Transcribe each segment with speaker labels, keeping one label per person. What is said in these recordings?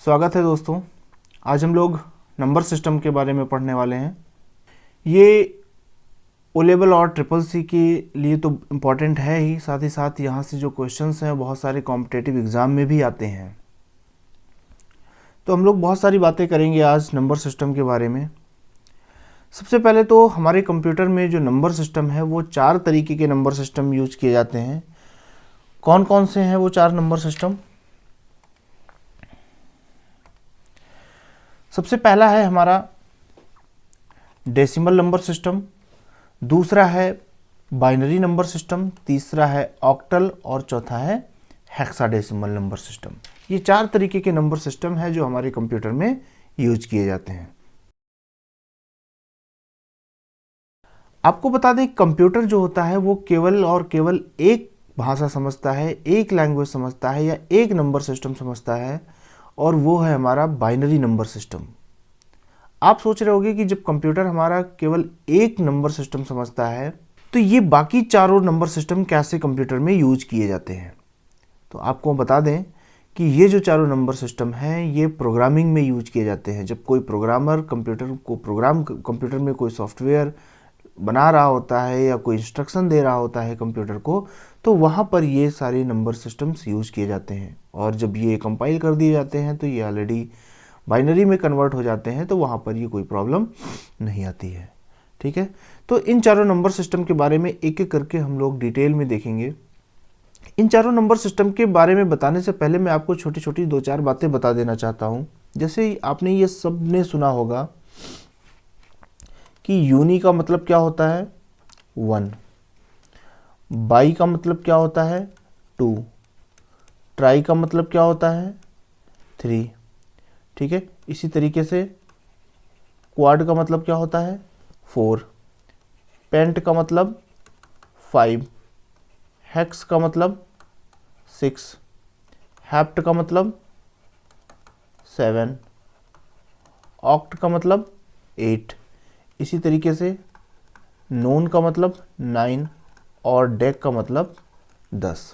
Speaker 1: स्वागत है दोस्तों। आज हम लोग नंबर सिस्टम के बारे में पढ़ने वाले हैं। ये ओ लेवल और ट्रिपल सी के लिए तो इम्पॉर्टेंट है ही, साथ ही साथ यहाँ से जो क्वेश्चंस हैं बहुत सारे कॉम्पिटिटिव एग्ज़ाम में भी आते हैं। तो हम लोग बहुत सारी बातें करेंगे आज नंबर सिस्टम के बारे में। सबसे पहले तो हमारे कंप्यूटर में जो नंबर सिस्टम है वो 4 तरीके के नंबर सिस्टम यूज किए जाते हैं। कौन कौन से हैं वो 4 नंबर सिस्टम? सबसे पहला है हमारा डेसिमल नंबर सिस्टम, दूसरा है बाइनरी नंबर सिस्टम, तीसरा है ऑक्टल और चौथा है हेक्साडेसिमल नंबर सिस्टम। ये 4 तरीके के नंबर सिस्टम है जो हमारे कंप्यूटर में यूज किए जाते हैं। आपको बता दें, कंप्यूटर जो होता है वो केवल और केवल एक भाषा समझता है, एक लैंग्वेज समझता है या एक नंबर सिस्टम समझता है, और वो है हमारा बाइनरी नंबर सिस्टम। आप सोच रहे होंगे कि जब कंप्यूटर हमारा केवल एक नंबर सिस्टम समझता है तो ये बाकी चारों नंबर सिस्टम कैसे कंप्यूटर में यूज किए जाते हैं। तो आपको बता दें कि ये जो चारों नंबर सिस्टम हैं ये प्रोग्रामिंग में यूज किए जाते हैं। जब कोई प्रोग्रामर कंप्यूटर में कोई सॉफ्टवेयर बना रहा होता है या कोई इंस्ट्रक्शन दे रहा होता है कंप्यूटर को, तो वहाँ पर ये सारे नंबर सिस्टम्स यूज किए जाते हैं। और जब ये कंपाइल कर दिए जाते हैं तो ये ऑलरेडी बाइनरी में कन्वर्ट हो जाते हैं, तो वहाँ पर ये कोई प्रॉब्लम नहीं आती है। ठीक है, तो इन चारों नंबर सिस्टम के बारे में एक एक करके हम लोग डिटेल में देखेंगे। इन चारों नंबर सिस्टम के बारे में बताने से पहले मैं आपको छोटी छोटी 2-4 बातें बता देना चाहता हूँ। जैसे आपने ये सब ने सुना होगा कि यूनी का मतलब क्या होता है 1, बाई का मतलब क्या होता है 2, ट्राई का मतलब क्या होता है 3। ठीक है, इसी तरीके से क्वाड का मतलब क्या होता है 4, पेंट का मतलब 5, हेक्स का मतलब 6, हैप्ट का मतलब 7, ऑक्ट का मतलब 8, इसी तरीके से नोन का मतलब 9 और डेक का मतलब 10।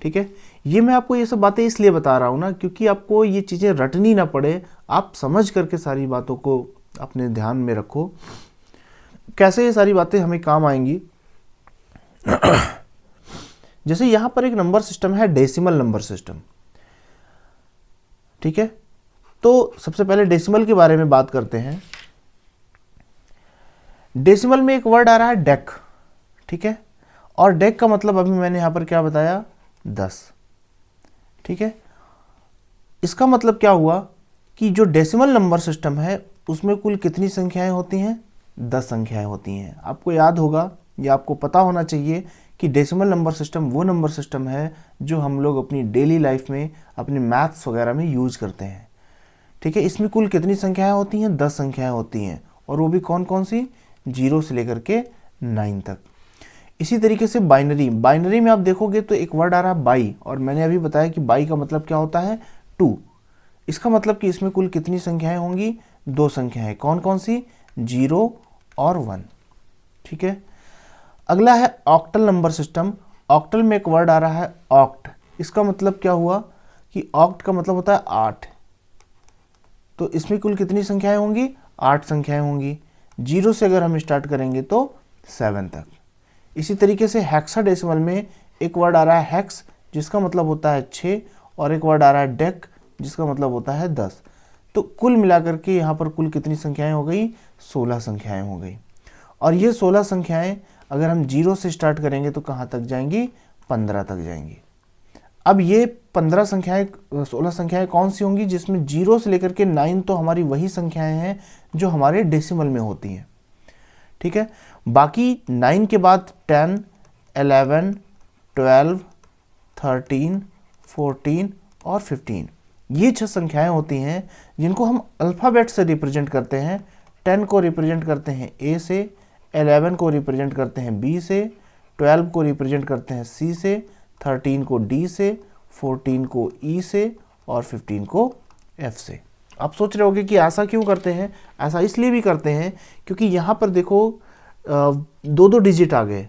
Speaker 1: ठीक है, ये मैं आपको ये सब बातें इसलिए बता रहा हूँ ना, क्योंकि आपको ये चीज़ें रटनी ना पड़े, आप समझ करके सारी बातों को अपने ध्यान में रखो, कैसे ये सारी बातें हमें काम आएंगी। जैसे यहाँ पर एक नंबर सिस्टम है डेसिमल नंबर सिस्टम। ठीक है, तो सबसे पहले डेसिमल के बारे में बात करते हैं। डेसिमल में एक वर्ड आ रहा है डेक। ठीक है, और डेक का मतलब अभी मैंने यहाँ पर क्या बताया 10। ठीक है, इसका मतलब क्या हुआ कि जो डेसिमल नंबर सिस्टम है उसमें कुल कितनी संख्याएं होती हैं 10 संख्याएं होती हैं। आपको याद होगा या आपको पता होना चाहिए कि डेसिमल नंबर सिस्टम वो नंबर सिस्टम है जो हम लोग अपनी डेली लाइफ में अपने मैथ्स वगैरह में यूज करते हैं। ठीक है, इसमें कुल कितनी संख्याएं होती हैं 10 संख्याएं होती हैं, और वो भी कौन कौन सी 0 से लेकर के 9 तक। इसी तरीके से बाइनरी में आप देखोगे तो एक वर्ड आ रहा है बाई, और मैंने अभी बताया कि बाई का मतलब क्या होता है 2। इसका मतलब कि इसमें कुल कितनी संख्याएं होंगी 2 संख्याएं। कौन कौन सी 0 और 1। ठीक है, अगला है ऑक्टल नंबर सिस्टम। ऑक्टल में एक वर्ड आ रहा है ऑक्ट। इसका मतलब क्या हुआ कि ऑक्ट का मतलब होता है 8। तो इसमें कुल कितनी संख्याएं होंगी 8 संख्याएं होंगी। 0 से अगर हम स्टार्ट करेंगे तो 7 तक। इसी तरीके से हेक्साडेसिमल में एक वर्ड आ रहा है हेक्स, जिसका मतलब होता है 6, और एक वर्ड आ रहा है डेक जिसका मतलब होता है 10। तो कुल मिलाकर के यहाँ पर कुल कितनी संख्याएं हो गई 16 संख्याएं हो गई। और ये 16 संख्याएं अगर हम 0 से स्टार्ट करेंगे तो कहाँ तक जाएंगी 15 तक जाएंगी। अब ये 15 संख्याएं 16 संख्याएं कौन सी होंगी जिसमें 0 से लेकर के 9 तो हमारी वही संख्याएं हैं जो हमारे डेसिमल में होती हैं। ठीक है, बाकी 9 के बाद 10, 11, 12, 13, 14 और 15, ये 6 संख्याएं होती हैं जिनको हम अल्फ़ाबेट से रिप्रेजेंट करते हैं। 10 को रिप्रेजेंट करते हैं ए से, 11 को रिप्रेजेंट करते हैं बी से, 12 को रिप्रेजेंट करते हैं सी से, 13 को डी से, 14 को ई से और 15 को एफ से। आप सोच रहे होगे कि ऐसा क्यों करते हैं? ऐसा इसलिए भी करते हैं क्योंकि यहाँ पर देखो 2-2 डिजिट आ गए।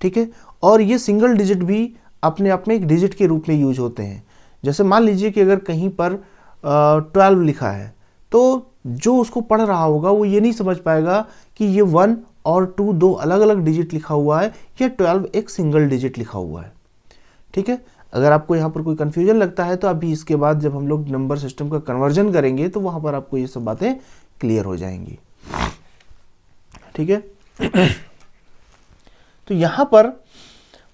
Speaker 1: ठीक है, और ये सिंगल डिजिट भी अपने आप में एक डिजिट के रूप में यूज होते हैं। जैसे मान लीजिए कि अगर कहीं पर 12 लिखा है, तो जो उसको पढ़ रहा होगा वो ये नहीं समझ पाएगा कि ये 1 और 2 दो अलग अलग डिजिट लिखा हुआ है या 12 एक सिंगल डिजिट लिखा हुआ है। ठीक है, अगर आपको यहाँ पर कोई कन्फ्यूजन लगता है तो अभी इसके बाद जब हम लोग नंबर सिस्टम का कन्वर्जन करेंगे तो वहाँ पर आपको ये सब बातें क्लियर हो जाएंगी। ठीक है, तो यहाँ पर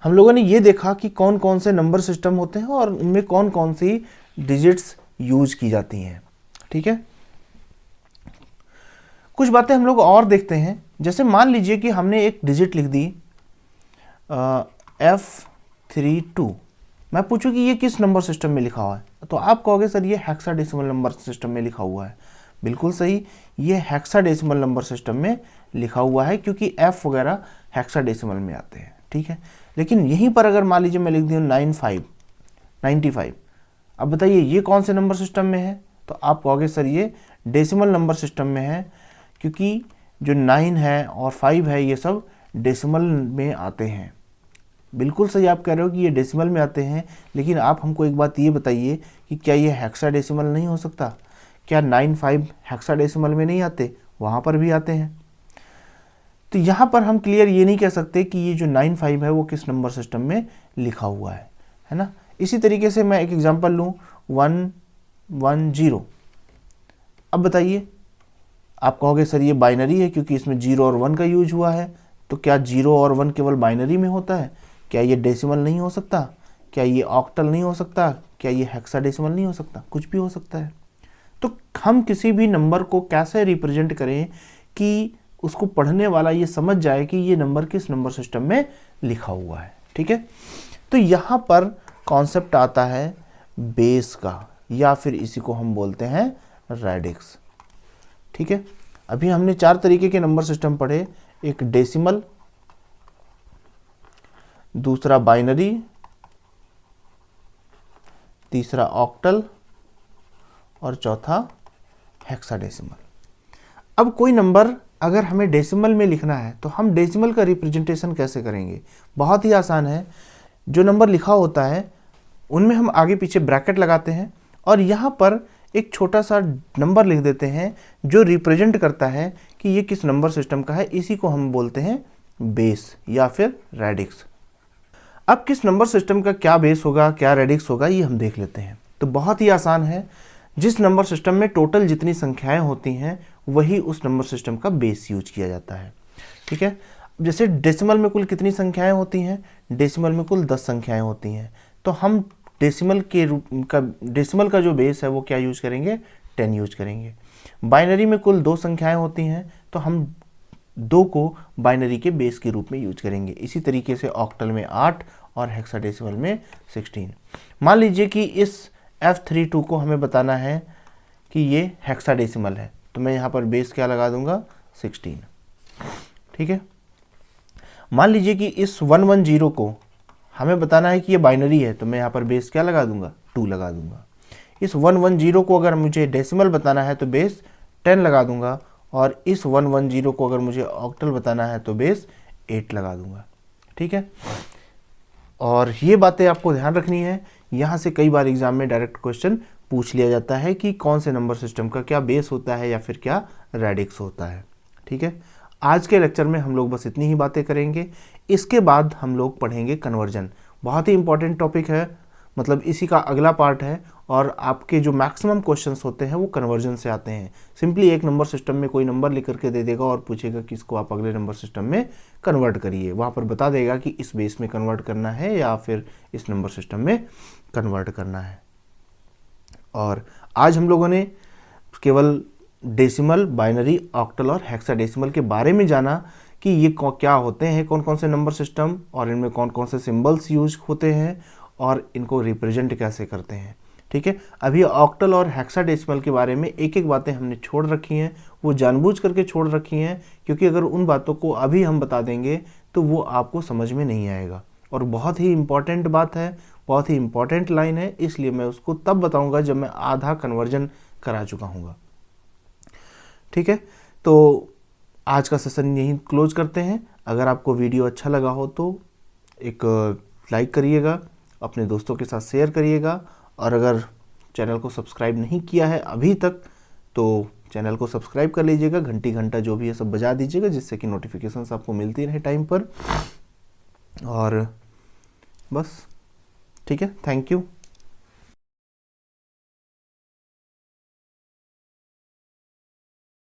Speaker 1: हम लोगों ने ये देखा कि कौन कौन से नंबर सिस्टम होते हैं और उनमें कौन कौन सी डिजिट्स यूज की जाती हैं। ठीक है, कुछ बातें हम लोग और देखते हैं। जैसे मान लीजिए कि हमने एक डिजिट लिख दी F32, मैं पूछूं कि ये किस नंबर सिस्टम में लिखा हुआ है, तो आप कहोगे सर ये हेक्साडेसिमल नंबर सिस्टम में लिखा हुआ है। बिल्कुल सही, ये हेक्साडेसिमल नंबर सिस्टम में लिखा हुआ है क्योंकि F वगैरह हेक्साडेसिमल में आते हैं। ठीक है, लेकिन यहीं पर अगर मान लीजिए मैं लिख दूँ 95, अब बताइए ये कौन से नंबर सिस्टम में है, तो आप कहोगे सर ये डेसिमल नंबर सिस्टम में है क्योंकि जो 9 है और 5 है ये सब डेसिमल में आते हैं। बिल्कुल सही आप कह रहे हो कि ये डेसिमल में आते हैं, लेकिन आप हमको एक बात ये बताइए कि क्या ये हेक्साडेसिमल नहीं हो सकता? क्या 9-5 हेक्साडेसिमल में नहीं आते? वहाँ पर भी आते हैं। तो यहाँ पर हम क्लियर ये नहीं कह सकते कि ये जो 9-5 है वो किस नंबर सिस्टम में लिखा हुआ है ना। इसी तरीके से मैं एक एग्जांपल लूँ 110। अब बताइए, आप कहोगे सर ये बाइनरी है क्योंकि इसमें 0 और 1 का यूज हुआ है, तो क्या 0 और 1 केवल बाइनरी में होता है? क्या ये डेसिमल नहीं हो सकता? क्या ये ऑक्टल नहीं हो सकता? क्या ये हेक्साडेसिमल नहीं हो सकता? कुछ भी हो सकता है। तो हम किसी भी नंबर को कैसे रिप्रेजेंट करें कि उसको पढ़ने वाला ये समझ जाए कि ये नंबर किस नंबर सिस्टम में लिखा हुआ है। ठीक है, तो यहाँ पर कॉन्सेप्ट आता है बेस का, या फिर इसी को हम बोलते हैं रेडिक्स। ठीक है, अभी हमने 4 तरीके के नंबर सिस्टम पढ़े, एक डेसिमल, दूसरा बाइनरी, तीसरा ऑक्टल और चौथा हेक्साडेसिमल। अब कोई नंबर अगर हमें डेसिमल में लिखना है तो हम डेसिमल का रिप्रेजेंटेशन कैसे करेंगे? बहुत ही आसान है। जो नंबर लिखा होता है उनमें हम आगे पीछे ब्रैकेट लगाते हैं और यहाँ पर एक छोटा सा नंबर लिख देते हैं जो रिप्रेजेंट करता है कि ये किस नंबर सिस्टम का है। इसी को हम बोलते हैं बेस या फिर रेडिक्स। अब किस नंबर सिस्टम का क्या बेस होगा, क्या रेडिक्स होगा, ये हम देख लेते हैं। तो बहुत ही आसान है, जिस नंबर सिस्टम में टोटल जितनी संख्याएं होती हैं वही उस नंबर सिस्टम का बेस यूज किया जाता है। ठीक है, जैसे डेसिमल में कुल कितनी संख्याएं होती हैं? डेसिमल में कुल 10 संख्याएं होती हैं, तो हम डेसिमल का जो बेस है वो क्या यूज करेंगे? 10 यूज करेंगे। बाइनरी में कुल 2 संख्याएं होती हैं, तो हम 2 को बाइनरी के बेस के रूप में यूज करेंगे। इसी तरीके से ऑक्टल में 8 और हेक्साडेसिमल में 16। मान लीजिए कि इस F32 को हमें बताना है कि ये हेक्साडेसिमल है, तो मैं यहाँ पर बेस क्या लगा दूंगा? 16। ठीक है, मान लीजिए कि इस 110 को हमें बताना है कि ये बाइनरी है, तो मैं यहाँ पर बेस क्या लगा दूंगा? 2 लगा दूंगा। इस 110 को अगर मुझे डेसिमल बताना है तो बेस 10 लगा दूंगा, और इस 110 को अगर मुझे ऑक्टल बताना है तो बेस 8 लगा दूंगा। ठीक है, और ये बातें आपको ध्यान रखनी है। यहाँ से कई बार एग्जाम में डायरेक्ट क्वेश्चन पूछ लिया जाता है कि कौन से नंबर सिस्टम का क्या बेस होता है या फिर क्या रेडिक्स होता है। ठीक है, आज के लेक्चर में हम लोग बस इतनी ही बातें करेंगे। इसके बाद हम लोग पढ़ेंगे कन्वर्जन। बहुत ही इंपॉर्टेंट टॉपिक है, मतलब इसी का अगला पार्ट है, और आपके जो मैक्सिमम क्वेश्चंस होते हैं वो कन्वर्जन से आते हैं। सिंपली एक नंबर सिस्टम में कोई नंबर लिख करके दे देगा और पूछेगा कि इसको आप अगले नंबर सिस्टम में कन्वर्ट करिए। वहाँ पर बता देगा कि इस बेस में कन्वर्ट करना है या फिर इस नंबर सिस्टम में कन्वर्ट करना है। और आज हम लोगों ने केवल डेसिमल, बाइनरी, ऑक्टल और हेक्साडेसिमल के बारे में जाना कि ये क्या होते हैं, कौन कौन से नंबर सिस्टम, और इनमें कौन कौन से सिंबल्स यूज होते हैं और इनको रिप्रेजेंट कैसे करते हैं। ठीक है, अभी ऑक्टल और हेक्साडेसिमल के बारे में एक एक बातें हमने छोड़ रखी हैं, वो जानबूझ करके छोड़ रखी हैं क्योंकि अगर उन बातों को अभी हम बता देंगे तो वो आपको समझ में नहीं आएगा। और बहुत ही इंपॉर्टेंट बात है, बहुत ही इंपॉर्टेंट लाइन है, इसलिए मैं उसको तब बताऊंगा जब मैं आधा कन्वर्जन करा चुका हूँगा। ठीक है, तो आज का सेशन यहीं क्लोज करते हैं। अगर आपको वीडियो अच्छा लगा हो तो एक लाइक करिएगा, अपने दोस्तों के साथ शेयर करिएगा, और अगर चैनल को सब्सक्राइब नहीं किया है अभी तक तो चैनल को सब्सक्राइब कर लीजिएगा, घंटा जो भी है सब बजा दीजिएगा, जिससे कि नोटिफिकेशंस आपको मिलती रहे टाइम पर। और बस ठीक है, थैंक यू।